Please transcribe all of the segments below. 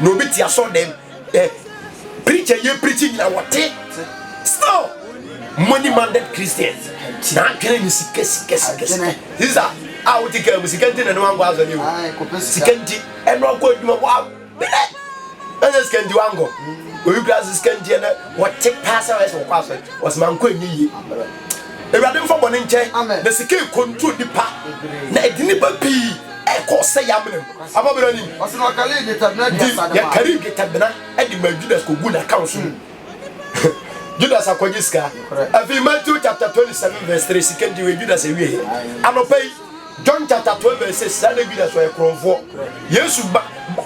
no be tia so dem preacher ye preaching na what still money minded Christians na kere ni sika these are out the music and no one was on you sikanti and no go do wow let's can do ango we class sikanti na what take pass as was man ko ni Ewurade mfa bone nche na sike control dipa na edini ba bi e ko se yamnem ababira ni o se no kale de tabna dia sada ya kare de tabna e di ma Judas ko gu na account so Judas akwajiska afi Matthew chapter 27 verse 3 sike ndi we Judas ewie anopai John chapter 12 verse 6 sada Judas we kronfo Yesu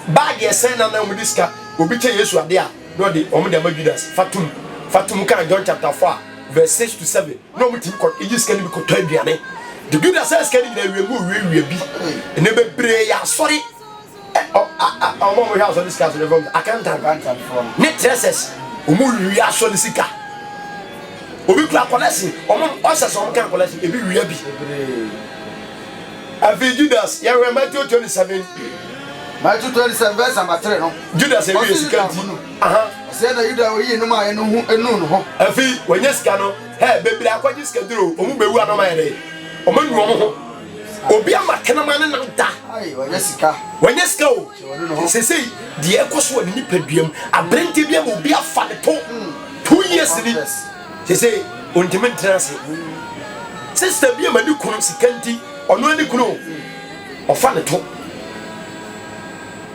bag yesen na mu diska obi che Yesu ade a no de omo de ma Judas fatum kan John chapter 4 verse 6 to 7 no muti ko ejis kan bi ko to aduane the good says kan na we bi ene be bre ya sorry omo we house on this case the from accountant from net tresses omo wi aso ni sika obi kla collection omo osese omo kan collection e bi wi bi afi Judas ya we Matthew 27 verse number 3 no Judas e wi sika aha say na Judas we yi no ma enu no ho afi wanya sika no he bebiri akwaji sika duro omu bewu anoma yede omo nu omo ho obi amakena ma ne nanta ai wanya sika o sesei die ekoso ni nipaduam abrente bia mo obi afa ne to 2 years ni sesei ontime ntrase sister bia ma ni kunu sikanti ono ni kunu ofa ne to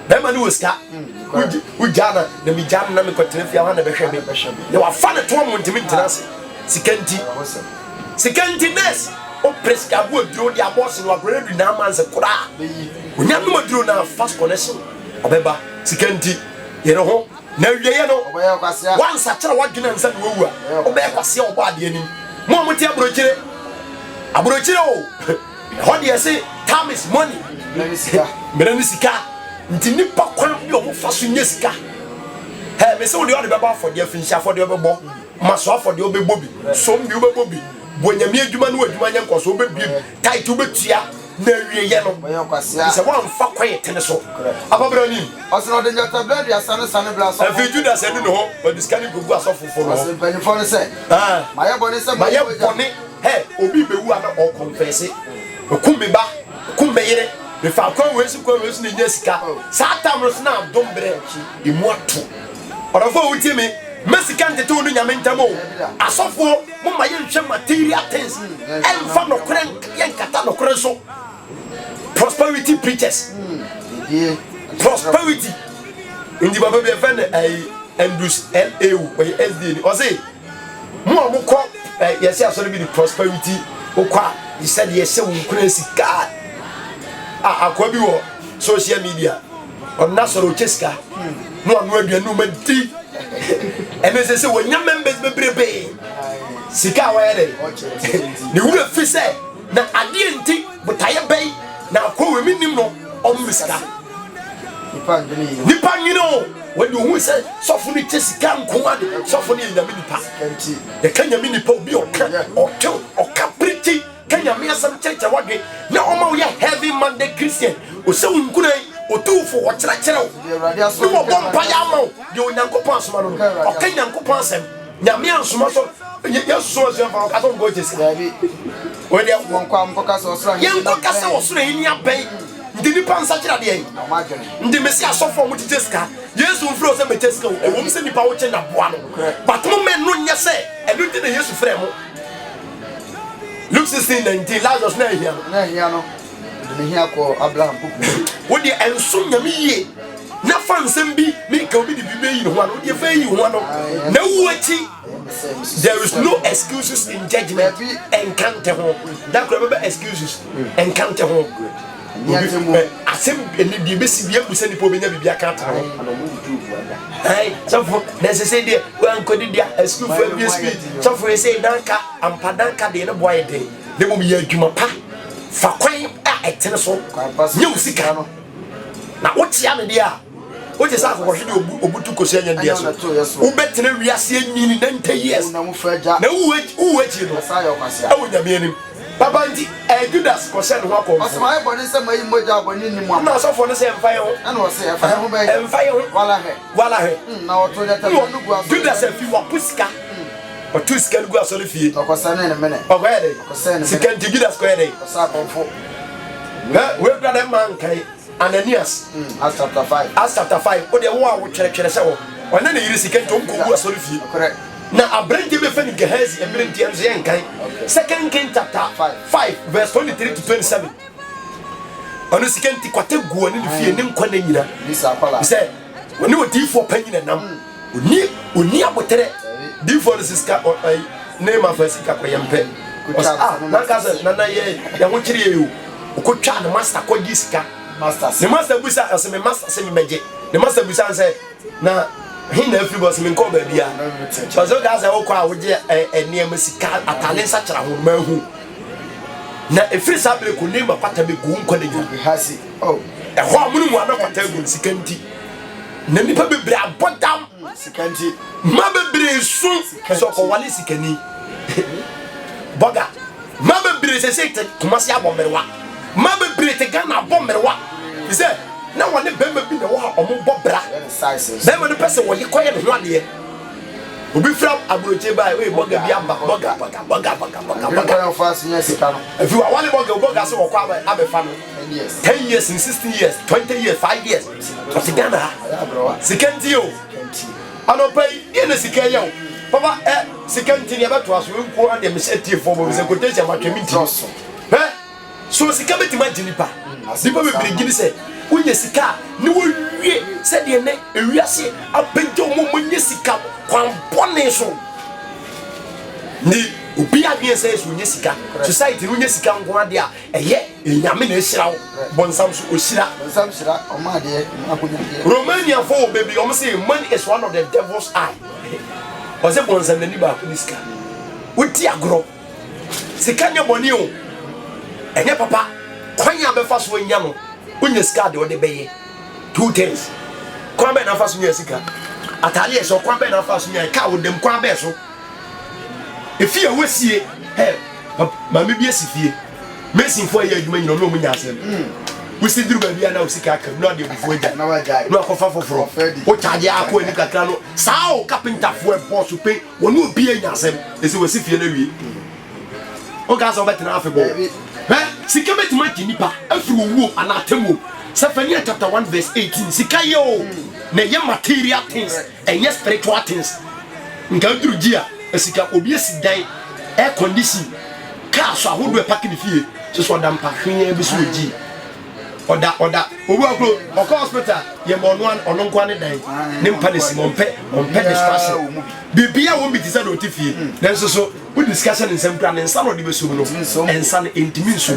bema ni woska ujana na mi jam na mi kwetene fia ha na behwe me ne wa fa ne to mo ntimi ntenase sikanti ness o preska bu oduro dia boss no agro du na manse kura onya no oduro na fast connection obeba sikanti yere ho na wieye no obeya kwasia once a kire wadwena nsa no wawu a obeya kwasia obo ade anim mo mo tie abrochire o ho de say time is money mera sika nti nipa kwan bi omo faso nya sika he me se wo de o de beba for de afinhia for de obebo maso for de obebo bi som bi obebo bi bonyame adwuma no adwuma nya nkoso obebie title betua na wieye no obeya kwasia se wan fa kwan tene so ababra ni o se no de nyata blood ya sane bla so afi Judas edu no ho but this can go asofo for no se penifo ne se maye bone he obi bewu ana o confess okumbe ba okumbe yire me fa kwa wesu ni nyesika satam no na dombre emu ato orofo wutie me mesika ntete onu nyame ntamo asofo mo maye nhwe material things emfa no kren yenkata no kren so prosperity preachers prosperity indi baba be fan Andrews LAU or SD o say mo amukọ yesi asori bi the prosperity okwa he said yesi wo nkura sika akwa bi wo social media on nasoro cheska no anu aduanu ma di ene se wonya members bebrebe sika wa yede ni wura fi se na ade enti botaye bai na akwa we minim no om sika nipa nyino when you say sofo ni chesika nko ade sofo ni nyame nipa de kanya mi nipa obi oka pretty kanya mi asam cheche wage na oma wo ya heavy minded Christian o se unkunai o tu fo wo kire o ni wo bompa ya ma de onyankopon asoma no o kanya nkopon asem nyame ansoma so yesu so fa ka so go chesika we de won kwa mpoka so osra yenkoka se osra ni abai ndini pansa kira de ndi mesi asofo mu tijeska Yesu mfro se meteska e wo mse nipa wo che na boa no but mo men no nya se e do na Yesu frɛ mo Luke 16:19 Lazarus na hia no de hia ko Abraham buku wo de enso nyame yie na fa nsem bi me ka obi de bi meyi no ho no de fa yi ho no na wu achi there is no excuses in judgment encounter ho that could be excuses encounter ho asem eni di besi bia busa ni po benya bibia ka ta ai sofo necessary dey wan ko di dia school for BSP sofo say danka ampadanka de ne boy de de mo ya adwuma pa fa kwan a etene so nye usika no na wotia me dia wote sa ko hwede obutu kosi anya dia so wo betene wiase anyini na 90 years na wo achi no awo nyame anim Papa ndi Judas ko se no akọ. O se ma e boni se ma yi moja aboni ni mu. Na so for no se emfa ye ho. Na o se emfa ho ba yi. Emfa ye ho. Wala he. Na o to jata no gu aso. Judas e fi wa pusika. O tu sika gu aso le fie. O ko se ne mene. O ko ye dey. O ko se ne. Sika ndi Judas ko ye dey. O sa ko fo. We brother man kai Ananias. Acts chapter 5. Acts chapter 5. O de wo a wo twere se wo. Ona na yiri sika nto nko gu aso le fie. Correct. Na abrante be fa ni Gehazi abrante enzo yen kan. Second King chapter 5 verse 23 to 27. Ono sika nti kwate gu ani fie ne nkwa na nyina. This akwala. Say oni odifo panyina nam. Oni abotere. Difo no siska name of sika kwa yempe. Na kaza na ye ya ho kire ye o. Okotwa na master ko gisika. Master. Ne master busa aseme master se mi meje. Ne master busa say na hin na free boss me nko ba bia. So guys I wo kwa wo je eniem sika atale nsa kira ho ma hu. Na efiri sabele ko name pata be gu nko na nyu. Hasi. Oh. E ho amunu mu ana pata gu sika nti. Na nipa bebre abodam sika nti. Ma bebre su so ko wale sika ni. Boga. Ma bebre se sekte kumasi abomberwa. Ma bebre te Ghana abomberwa. He said na wone bemba bi na wo ha omo bobra. Bemba no pese wo yekoye ne ho ade. Obi from abroche bai we boga bi amba boga. Boga fast nya sika no. If you wale boga so wo kwa abefa no. 10 years, 16 years, 20 years, 5 years. But Ghana. Sikanti yo. Ano pay ina sika yo. Papa sikanti ni abato aso nko ande me setie for bo se quotation ma twemi ti. So sika beti ma jinipa. Nipa be brigini se unye sika ni wo wie se de ne ewiase apenjo mo monye sika kwan bone so. Ni obi adie se so unye sika. Society unye sika nko ade a eye enyame na ehira wo. Bonsam so osira. Bonsam shira o ma de akonya de. Romania for baby o say money is one of the devil's eye. O say bonsam na ni ba ko sika. Woti agro. Sika nya boni o. Enye papa kwanya be fa so nya no unye sika de o de beye two things kwa be na fa so nya sika atale e so kwa be na fa so nya ka wo dem kwa be so efie wesie he ma me bi asifie mesin fo ya adwuma nyino no mu nya asem we si duru ba bia na usika aka no de bufo ja na wa jai no akofa foforo o charge akọ ni kakra no sao carpenter fo e boss pe wonu obi anya asem esi we sifie na wie o ga so betina afebo sika betima jinipa afiri owo anatemo Zephaniah chapter 1 verse 18 sika yo na ye material things and ye spiritual things nka duru gia sika obi esidan air condition car so ahodo e pack ni fie so dampa hwenya bi so ogi oda obi akro oko hospital ye mo no ono nkwa ne dan ne mpa ne simonpe distraction bibia wo bi tisa do tifie na so we discussion nsem kra ne nsa no de beso no ensa ne intimi nso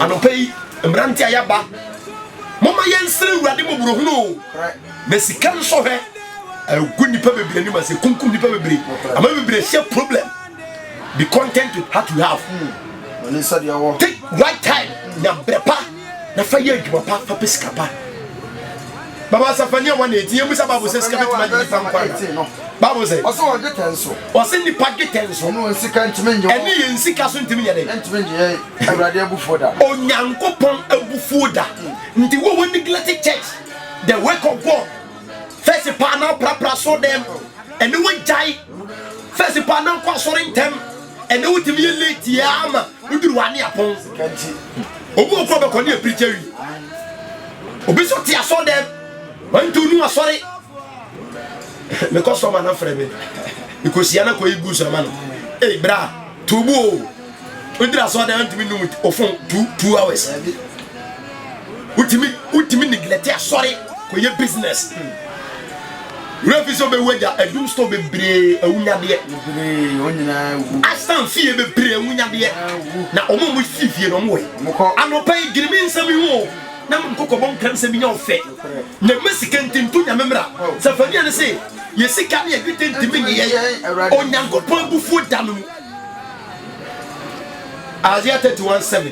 anopai mbrante ayaba mama yensere urade mo buro huno na sika nso he aguni pa bebre ni ma se kunkum ni pa bebre ama bebre share problem be content with how to have take right time na brepa na fa ye adwuma pa fa pesika pa baba Zephaniah 1:18 yemusa babu se sika betima di pa nkwa babu se oso o de tenso o se ni pa de tenso no sika ntime nje eni ye nsika so ntime nyade ntime nje awrade abufuo da onyankopon abufuo da nti wo neglect church the work of God first pa na pra so dem eni wo jai first pa na kwa so rentem eni wo timi ye late ya ama uduru wane apon kanti obu okro be koni e preacher wi obi so tia so dem wan tu nu asori me ko so ma na freme because yana ko igu so ma no bra tubu o udira so dem ntimi nu ofon 2 hours ultimi neglect asori ko ye business refi so be weja adum store be bre awunyade onyina wu astan fie be bre awunyade na omo mo fie no mo we anopa igirimi nsami ho na mkoko bon kan se binya ofe na mesika ntintu nya memra Zephaniah ne se yesika ne yegite ntimi nye onyankopon bufu danu Isaiah 31:7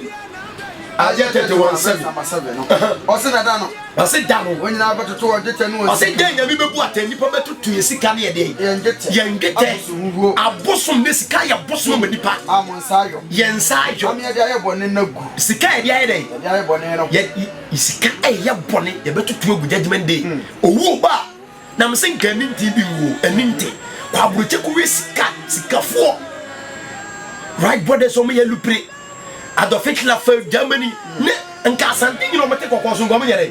Isaiah 31:7. Ose na da no. Ose da no. When na betoto o dete no. Ose den nyame bebu atani pa betutu yesika na ye de. Yengete. Abosom ne sika ya bosom ma nipa. Amonsayo. Yensayo. Am ye de aye bone na gu. Sika ye de aye de. Ye aye bone no. Ye sika aye bone ye betutu agu judgment day. Owu ba. Na mse nka ninti bi wo aninti. Kwa buroche ko we sikafo. Right brothers o me ye lupre. Adolf Hitler for Germany. Ne nka asante nyino mete kokko so ngom yere.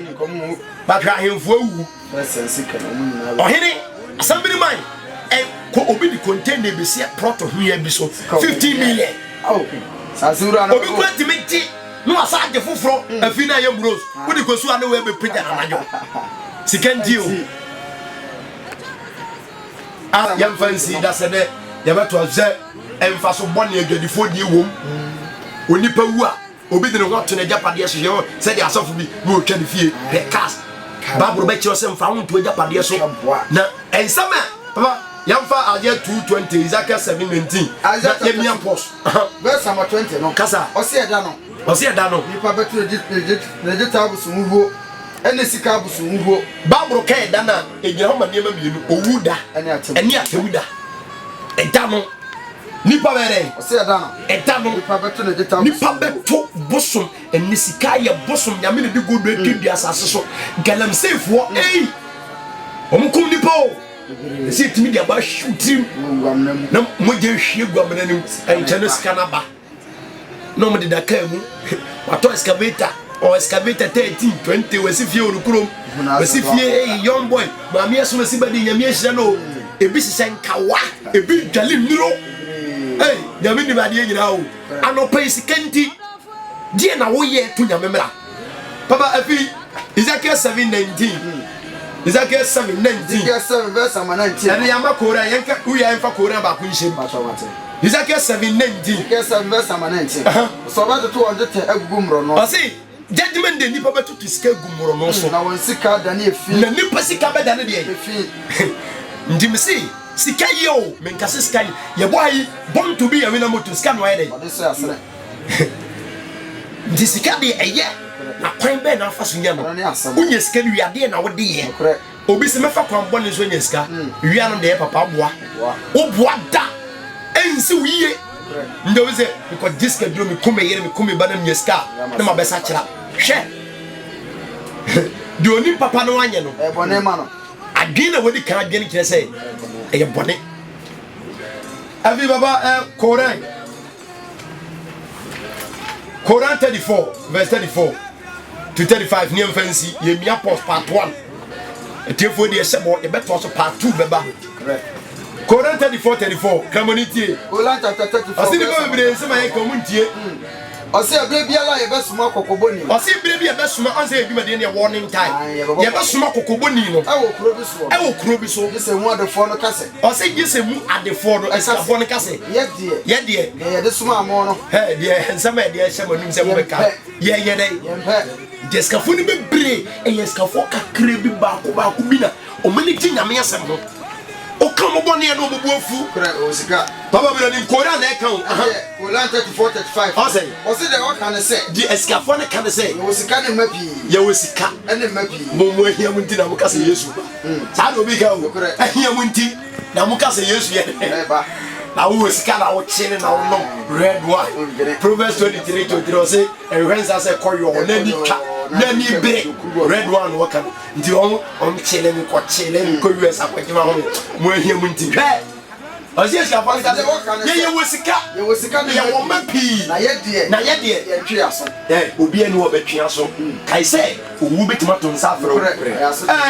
Ba twa hemfo awu. Ohene asambiri man ko obi di container be se proto hu ya bi so 15 million. Oh. Sazura na. Obi ko timeti no asaje foforo afi na yam bros. Wo di kosu ane we be pija na najo. Sikanti o. Yam fancy da se de ya beto ze emfa so bone adwadifo die wom. Onipa wu a obi de no to na japade so ye se de asofo bi no twa de fie be cast Bible be kiro se mfa ho to japade so na ensama papa yamfa Isaiah 2:20 Ezekiel 7:19 Isaiah me post verse number 20 no kasa ose eda no nipa beto register abusunwo ene sika abusunwo Bible ka eda na egira ho ma niam mienu owuda ene atewuda eda no nipa bere ose eda no eda no nipa beto register nipa beto bosom ene sika ye bosom nyame ne de godo atwedi asase so galamsefo omkum nipa o ese timi dia ba shootim na moje hwie guamna nim enchane sika na ba no mo de daka mu wato excavator or excavator 13 20 wasifie onukrom wasifie young boy maami eso wasi badi nyame ehira no ebi sisen kawa ebi dwale niro nyame ni badi nyina o anopa isikanti die na wo ye to nyame mra papa afi Ezekiel 7:19 Ezekiel 7:19 Ezekiel 7 verse 19 and yamba kora yanka uya yanfa kora ba kun shim Ezekiel 7:19 Ezekiel 7 verse 19 so ba to on dete agugumro no o say judgment de nipa betu to sika gumro no so na won sika da na efi na nipa sika be da na de efi ndimisi sika yo menkase sika ye boy born to be a winner moto sika no ayde ode so asere ndi sika de eye na kwan be na afa so nya no unye sika ni wiade na wode ye obi se mefa kwan bone so nya sika wia no de papa boa oboa da ensi wiye ndo ze ko diska dro mi kuma yere mi kuma ba na nya sika na ma besa kira hwe di oni papa no anye no e bone ma no adina wodi kan adina kire se e bone abi baba Quran 34 verse 34 to 35 near fancy ye mi apost part 1 etefo de sebo e beto so part 2 beba Quran 34 community Quran chapter 34 asini ko bire se ma ye community ose abire biala ye besuma kokoboni ose bire bia besuma onse eduma de ne warning time ye besuma kokoboni no ewo kuro bi so se mu adefo no kase ose gise mu adefo no esafo no kase ye de ye de suma amo no he de nsama de ehema num se mo beka ye de jeskafo ni bebre skafo kakre bi ba ko bi na o mani ti nyame asem no o kan mo bone no bobu afu o sika baba bi na Quran na e kan Quran 34:35 o se de o kan se di skafo ne kan se o sika ne mapi ye o sika ene mapi mo ahia mu nti na mo kase Yesu ba sa do bi ka o ahia mu nti na mo kase Yesu ye ba na wo sika na wo chine na wo no red one Proverbs 23:23 o se ehwenza se koyo na ni ka na ni be red one wo kan nti on chile mi ko chile mi ko US akwajima ho mo ahia mu nti he Ozia ska fa nka ye wo sika na ye wo mapi na ye de ye twe aso obi ani wo betwe aso kai se owu betima to nsa afro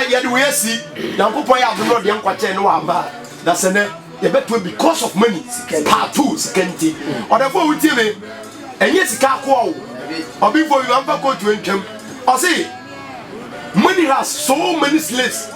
ye de we asi na popon ya abro de nkwache ne wa ba na se ne ye beto because of money part 2 sikanti odafo wuti me enye sika akwa o obi for you amfa ko to ntwam o say money has so many slaves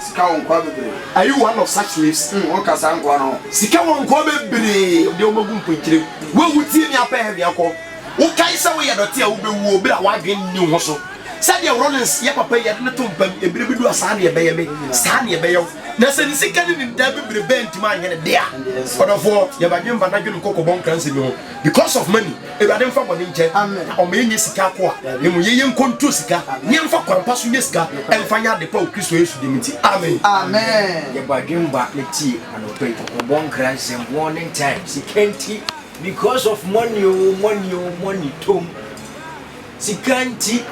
sika won kwa bebre are you one of such slaves won kasa nkwa no sika won kwa bebre de o magu mponkyire wo wuti ni apa he biako wo kai se wo ye dote a wo bewu obi a wadwen ni ho so said your Rollins, ya papa, ya didn't tump, a baby do a sandy, a baby, sandy, a baby. Nasa ni sika ni ndabi brebent man here there. For ya ba nyemba na dwene kokko bon kan semi ho because of money. E ba dem fa boni nche. O me nyi sika ko a. E mu yeye nkonto sika. Nyemfa kwampa so nye sika. Emfa nya de pa o Kristo Yesu de miti. Amen. Amen. Ya ba dwemba le ti anope kokko bon kan sem morning time. Sikanti because of money money tom. Sikanti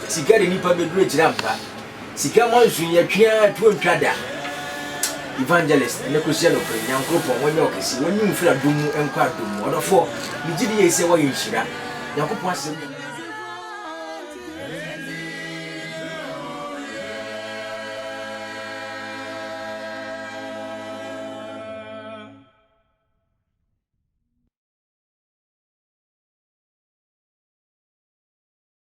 sikari nipa bedure chirampa. Sika monsu ya twia tu ntwada evangelist ne ko shelo pe nyankropo wonye okesi wonyi mfira dumu enkwa dumu odofo nigidi ye se wo yinhira yakopon asem